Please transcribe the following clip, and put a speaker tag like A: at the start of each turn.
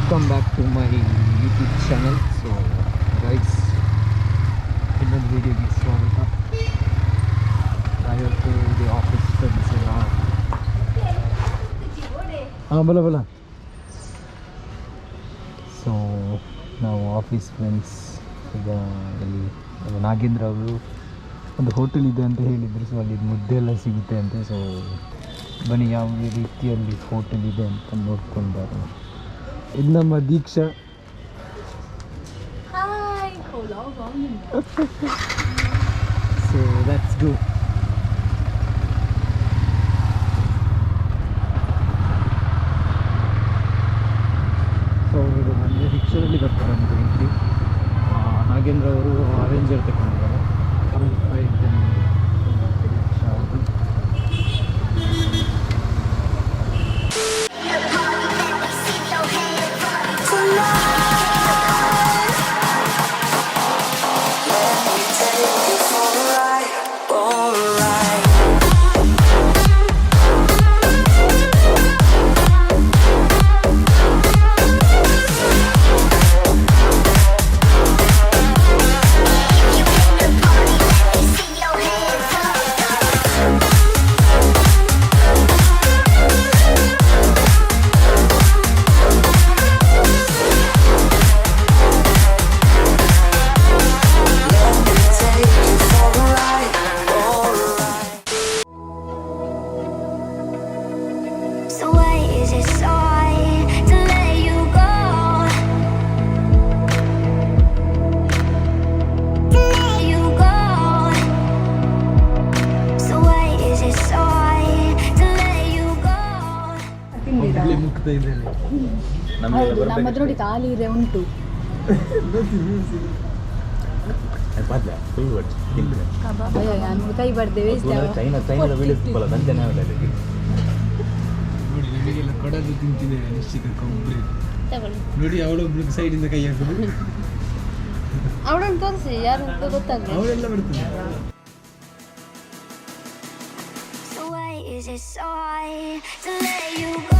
A: Welcome back to my YouTube channel. So guys, ಇನ್ನೊಂದು ವೀಡಿಯೋಗೆ ಸ್ವಾಗತ. ಇವತ್ತು ಇದೆ ಆಫೀಸ್ ಫ್ರೆಂಡ್ಸ್ ಎಲ್ಲ. ಬಲ ಬಲ. ಸೊ ನಾವು ಆಫೀಸ್ ಫ್ರೆಂಡ್ಸ್ ಈಗ ಇಲ್ಲಿ ನಾಗೇಂದ್ರ ಅವರು ಒಂದು ಹೋಟೆಲ್ ಇದೆ ಅಂತ ಹೇಳಿದರು. ಸೊ ಅಲ್ಲಿ ಮುದ್ದೆ ಎಲ್ಲ ಸಿಗುತ್ತೆ ಅಂತೆ. ಸೊ ಬನ್ನಿ ಯಾವ ರೀತಿಯಲ್ಲಿ ಹೋಟೆಲ್ ಇದೆ ಅಂತ ನೋಡ್ಕೊಂಡು. ಇದು ನಮ್ಮ Deeksha. So let's go. So ಇದು ನನಗೆ ರಿಕ್ಷಾದಲ್ಲಿ ಬರ್ತಾರೆ ಅಂತ ಇಲ್ಲಿ. ನಾಗೇಂದ್ರ ಅವರು ಅರೇಂಜರ್ ತಗೊಂಡಿದ್ದಾರೆ. ರಿಕ್ಷಾ ಅವರು
B: ನಮ್ಮದ್ರೊಡಿ ಖಾಲಿ ಇದೆ ಉಂಟು. ಕೈ ಬರ್ತೇವೆ
A: ಕೊಡಲು ತಿಂತಿದ್ದೇವೆ ನಿಶ್ಚಿತ ನೋಡಿ. ಅವಳೊಬ್ರು ಸೈಡಿಂದ ಕೈ ಹಾಕೋದು.
B: ಅವಳನ್ನು ತೋರಿಸಿ ಯಾರು ಗೊತ್ತಾಗ್ತದೆ.
A: ಅವಳೆಲ್ಲ ಬರ್ತದೆ.
C: Is it so hard to let you go?